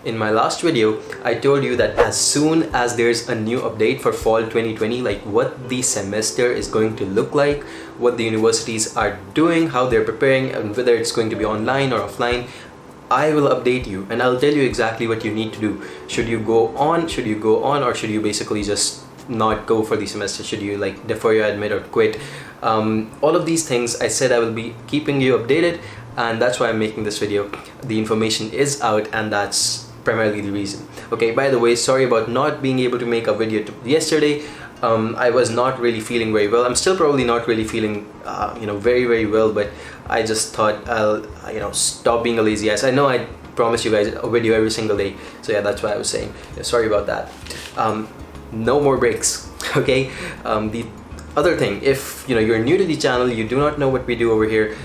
in my last video, I told you that as soon as there's a new update for fall 2020, like what the semester is going to look like, what the universities are doing, how they're preparing, and whether it's going to be online or offline, I will update you and I'll tell you exactly what you need to do. Should you go on, or should you basically just not go for the semester? Should you like defer your admit or quit? All of these things I said I will be keeping you updated, and that's why I'm making this video. The information is out and that's primarily the reason. Okay, by the way, sorry about not being able to make a video yesterday. I was not really feeling very well. I'm still probably not really feeling very well, but I just thought I'll stop being a lazy ass. I know I promise you guys a video every single day, so yeah, that's why I was saying sorry about that. No more breaks. Okay, the other thing, if you're new to the channel, you do not know what we do over here,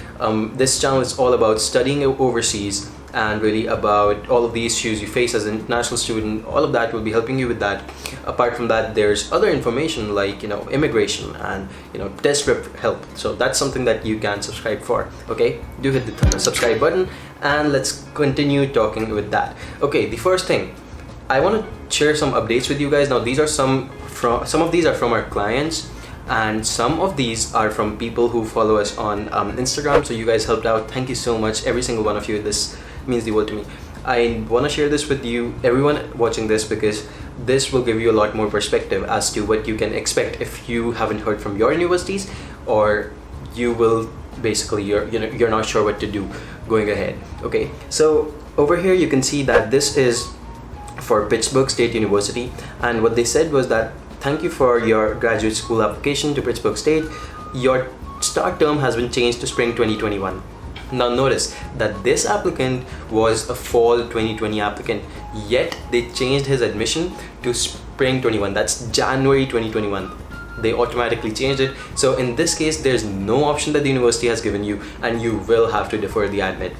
this channel is all about studying overseas and really about all of the issues you face as an international student. All of that will be helping you with that. Apart from that, there's other information like immigration and test prep help, so that's something that you can subscribe for. Okay, do hit the subscribe button and let's continue talking with that. Okay, the first thing I want to share some updates with you guys. Now these are some of these are from our clients, and some of these are from people who follow us on Instagram. So you guys helped out. Thank you so much, every single one of you. This means the world to me. I want to share this with you, everyone watching this, because this will give you a lot more perspective as to what you can expect if you haven't heard from your universities, or you will basically you're not sure what to do going ahead. Okay, so over here you can see that this is for Pittsburg State University, and what they said was that thank you for your graduate school application to Pittsburg State. Your start term has been changed to spring 2021. Now notice that this applicant was a fall 2020 applicant, yet they changed his admission to spring 21. That's January 2021. They automatically changed it. So in this case, there's no option that the university has given you, and you will have to defer the admit.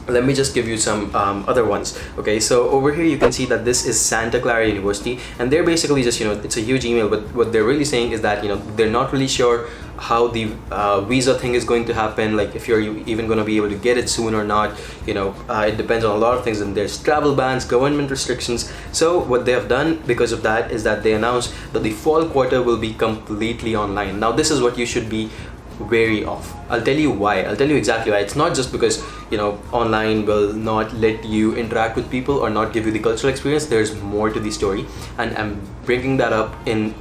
Let me just give you some other ones. Okay, so over here you can see that this is Santa Clara University, and they're basically just it's a huge email, but what they're really saying is that they're not really sure how the visa thing is going to happen, like if you're even going to be able to get it soon or not. It depends on a lot of things, and there's travel bans, government restrictions. So what they have done because of that is that they announced that the fall quarter will be completely online. Now this is what you should be wary of. I'll tell you why. I'll tell you exactly why. It's not just because online will not let you interact with people or not give you the cultural experience. There's more to the story, and I'm bringing that up in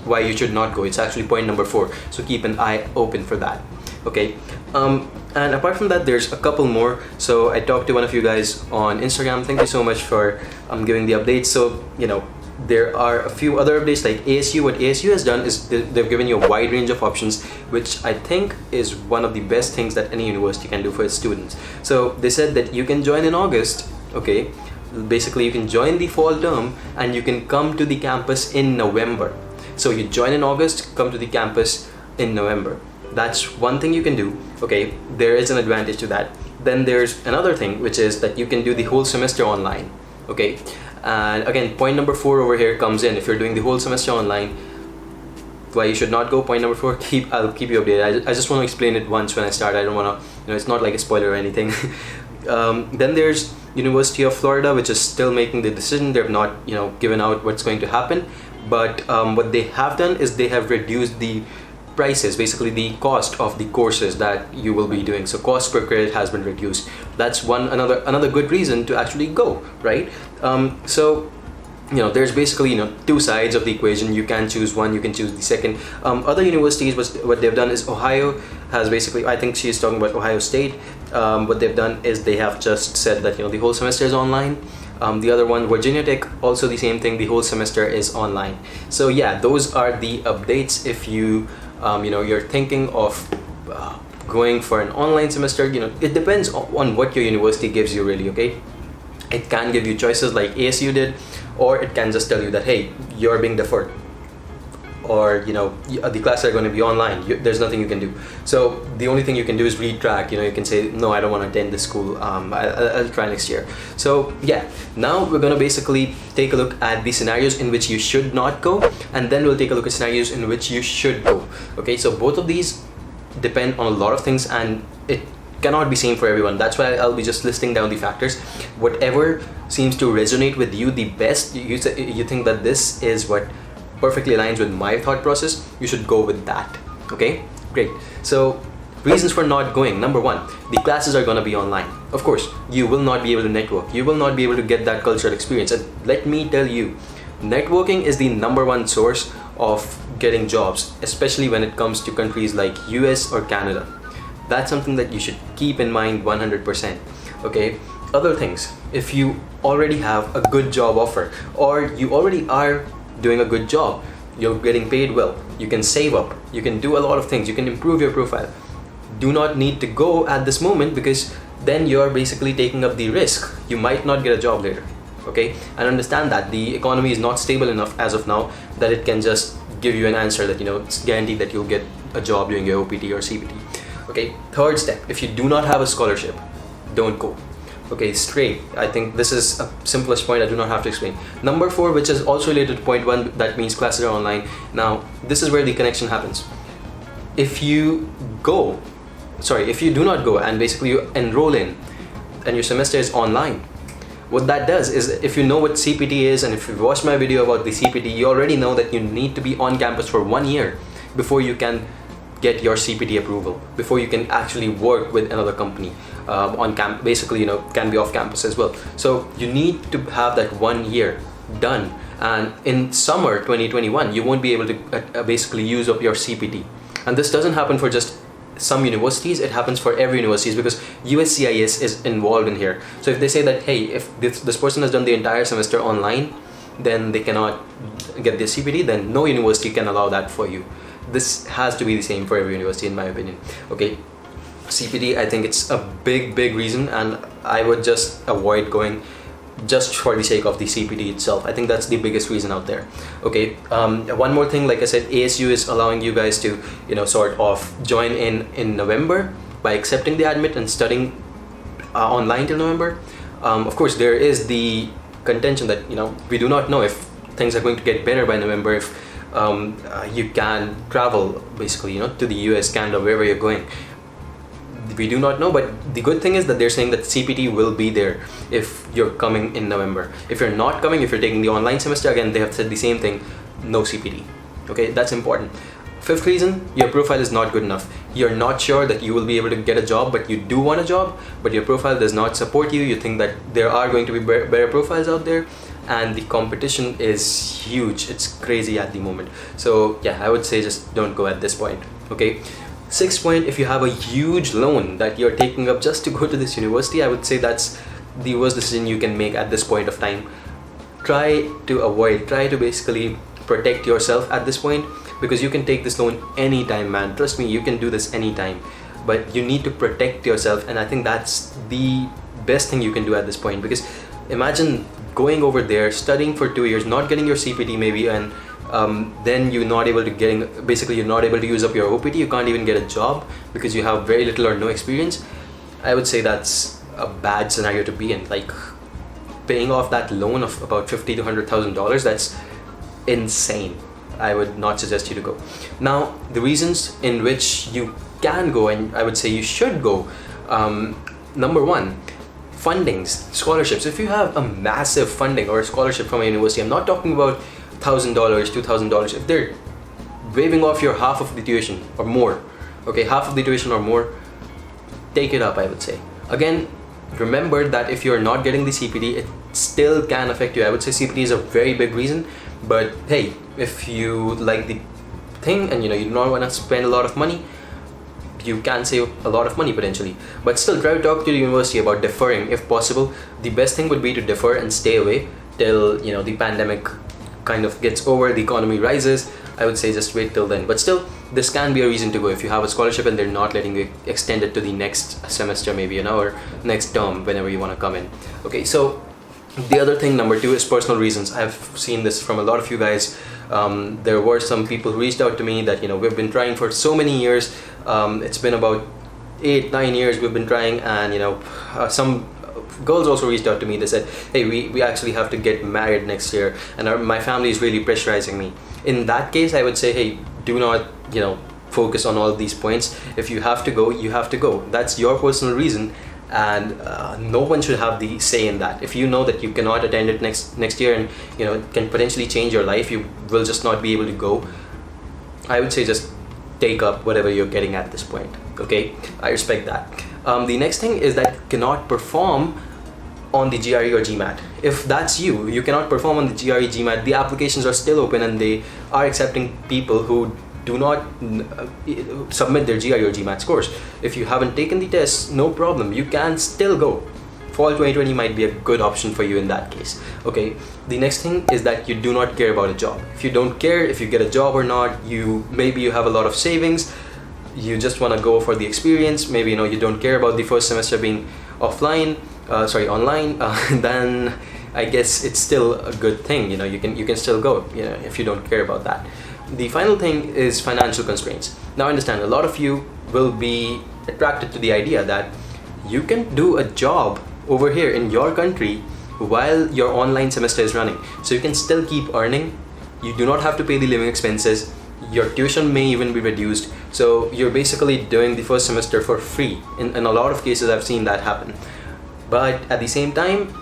why you should not go. It's actually point number 4, so keep an eye open for that. Okay, and apart from that, there's a couple more. So I talked to one of you guys on Instagram. Thank you so much for giving the updates. So there are a few other updates like ASU. What ASU has done is they've given you a wide range of options, which I think is one of the best things that any university can do for its students. So they said that you can join in August. Okay, basically you can join the fall term and you can come to the campus in November. So you join in August, come to the campus in November. That's one thing you can do. Okay, there is an advantage to that. Then there's another thing, which is that you can do the whole semester online. Okay, and again, point number 4 over here comes in. If you're doing the whole semester online, why you should not go. Point number 4, I'll keep you updated. I just want to explain it once when I start. I don't want to, it's not like a spoiler or anything. Then there's University of Florida, which is still making the decision. They've not given out what's going to happen, but what they have done is they have reduced the prices, basically the cost of the courses that you will be doing. So cost per credit has been reduced. That's another good reason to actually go, right? So there's basically two sides of the equation. You can choose one, you can choose the second. Other universities, what they've done is Ohio has basically, I think she's talking about Ohio State. What they've done is they have just said that the whole semester is online. The other one, Virginia Tech, also the same thing, the whole semester is online. So yeah, those are the updates. If you you're thinking of going for an online semester, it depends on what your university gives you, really. Okay, it can give you choices like ASU did, or it can just tell you that hey, you're being deferred, or the classes are going to be online. There's nothing you can do. So the only thing you can do is retract. You can say no, I don't want to attend this school. I'll try next year. So yeah, now we're going to basically take a look at the scenarios in which you should not go, and then we'll take a look at scenarios in which you should go. Okay, so both of these depend on a lot of things, and it cannot be same for everyone. That's why I'll be just listing down the factors. Whatever seems to resonate with you the best, you think that this is what perfectly aligns with my thought process, you should go with that. Okay, great. So reasons for not going. Number one, the classes are going to be online. Of course, you will not be able to network. You will not be able to get that cultural experience. And let me tell you, networking is the number one source of getting jobs, especially when it comes to countries like US or Canada. That's something that you should keep in mind 100%. Okay, other things, if you already have a good job offer, or you already are doing a good job, you're getting paid well, you can save up, you can do a lot of things, you can improve your profile. Do not need to go at this moment, because then you're basically taking up the risk. You might not get a job later. Okay, and understand that the economy is not stable enough as of now that it can just give you an answer that it's guaranteed that you'll get a job doing your OPT or CPT. Okay, third step, if you do not have a scholarship, don't go. Okay, straight. I think this is a simplest point I do not have to explain. Number 4, which is also related to point 1, that means classes are online. Now, this is where the connection happens. If you do not go and basically you enroll in and your semester is online, what that does is, if you know what CPT is, and if you've watched my video about the CPT, you already know that you need to be on campus for 1 year before you can get your CPT approval, before you can actually work with another company on camp. Basically, can be off campus as well. So you need to have that 1 year done, and in summer 2021 you won't be able to basically use up your CPT. And this doesn't happen for just some universities, it happens for every university, because USCIS is involved in here. So if they say that, hey, if this person has done the entire semester online, then they cannot get their CPT, then no university can allow that for you. This has to be the same for every university, in my opinion. Okay, CPT, I think it's a big reason, and I would just avoid going just for the sake of the CPT itself. I think that's the biggest reason out there. Okay, one more thing, like I said, ASU is allowing you guys to sort of join in November by accepting the admit and studying online till November. Of course, there is the contention that we do not know if things are going to get better by November, if you can travel basically to the US, Canada, wherever you're going. We do not know, but the good thing is that they're saying that CPT will be there if you're coming in November. If you're not coming, if you're taking the online semester, again, they have said the same thing, no CPT. Okay, that's important. 5th reason, your profile is not good enough. You're not sure that you will be able to get a job, but you do want a job, but your profile does not support you. You think that there are going to be better profiles out there, and the competition is huge. It's crazy at the moment. So yeah, I would say just don't go at this point. Okay. 6th point, if you have a huge loan that you're taking up just to go to this university, I would say that's the worst decision you can make at this point of time. Try to basically protect yourself at this point, because you can take this loan anytime, man. Trust me, you can do this anytime, but you need to protect yourself, and I think that's the best thing you can do at this point. Because imagine going over there, studying for 2 years, not getting your CPT maybe, and then you're not able to use up your OPT. You can't even get a job because you have very little or no experience. I would say that's a bad scenario to be in. Like, paying off that loan of about $50,000 to $100,000, that's insane. I would not suggest you to go. Now, the reasons in which you can go, and I would say you should go, number 1, fundings, scholarships. If you have a massive funding or a scholarship from a university, I'm not talking about $1,000, $2,000. If they're waiving off your half of the tuition or more, okay, half of the tuition or more, take it up, I would say. Again, remember that if you're not getting the CPT, it still can affect you. I would say CPT is a very big reason, but hey, if you like the thing and you do not want to spend a lot of money, you can save a lot of money potentially. But still, try to talk to the university about deferring if possible. The best thing would be to defer and stay away till the pandemic kind of gets over, the economy rises. I would say just wait till then. But still, this can be a reason to go if you have a scholarship and they're not letting you extend it to the next semester maybe, or next term, whenever you want to come in. Okay, so the other thing, number 2, is personal reasons. I've seen this from a lot of you guys. There were some people who reached out to me that we've been trying for so many years. It's been about 8-9 years we've been trying, and some girls also reached out to me. They said, hey, we actually have to get married next year, and my family is really pressurizing me. In that case, I would say, hey, do not focus on all these points. If you have to go, you have to go. That's your personal reason, and no one should have the say in that. If you know that you cannot attend it next year, and it can potentially change your life, you will just not be able to go, I would say just take up whatever you're getting at this point. Okay, I respect that. The next thing is that you cannot perform on the GRE or GMAT. If that's you, you cannot perform on the GRE, GMAT. The applications are still open and they are accepting people who do not submit their GRE or GMAT scores. If you haven't taken the tests, no problem, you can still go. Fall 2020 might be a good option for you in that case. Okay, the next thing is that you do not care about a job. If you don't care if you get a job or not, maybe you have a lot of savings, you just want to go for the experience, maybe you don't care about the first semester being online, then I guess it's still a good thing. You can still go, if you don't care about that. The final thing is financial constraints. Now, I understand a lot of you will be attracted to the idea that you can do a job over here in your country while your online semester is running, so you can still keep earning. You do not have to pay the living expenses. Your tuition may even be reduced, so you're basically doing the first semester for free. In a lot of cases, I've seen that happen. But at the same time,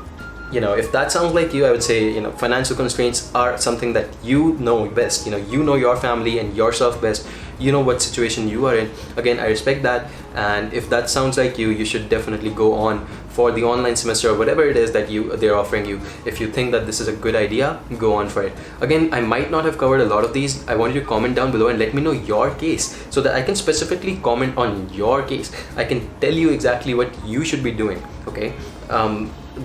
if that sounds like you, I would say, financial constraints are something that you know best. You know your family and yourself best. You know what situation you are in. Again, I respect that. And if that sounds like you, you should definitely go on for the online semester or whatever it is that they're offering you. If you think that this is a good idea, go on for it. Again, I might not have covered a lot of these. I want you to comment down below and let me know your case so that I can specifically comment on your case. I can tell you exactly what you should be doing. Okay.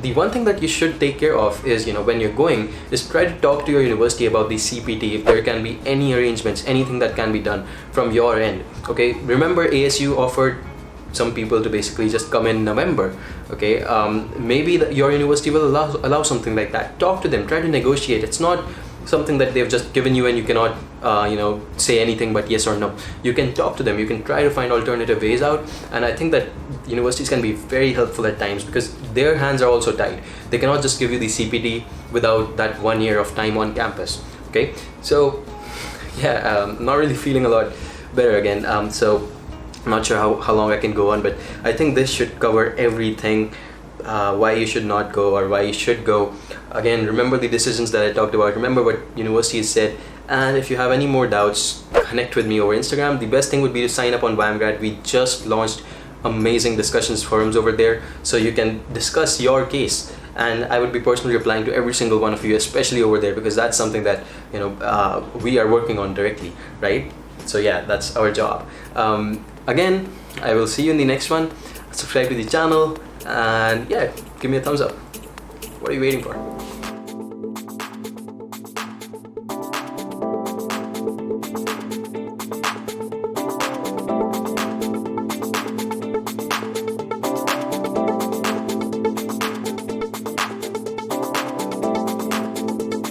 The one thing that you should take care of is, when you're going, is try to talk to your university about the CPT, if there can be any arrangements, anything that can be done from your end. Okay, remember ASU offered some people to basically just come in November. Okay, maybe your university will allow something like that. Talk to them, try to negotiate. It's not something that they've just given you and you cannot say anything but yes or no. You can talk to them, you can try to find alternative ways out, and I think that universities can be very helpful at times because their hands are also tied. They cannot just give you the CPT without that 1 year of time on campus. Okay, so yeah, not really feeling a lot better again. So I'm not sure how long I can go on, but I think this should cover everything. Why you should not go or why you should go. Again, remember the decisions that I talked about, remember what universities said, and if you have any more doubts, connect with me over Instagram. The best thing would be to sign up on WAMGrad. We just launched amazing discussions forums over there, so you can discuss your case, and I would be personally replying to every single one of you, especially over there, because that's something that we are working on directly, right? So yeah, that's our job. Again, I will see you in the next one. Subscribe to the channel, and yeah, give me a thumbs up. What are you waiting for?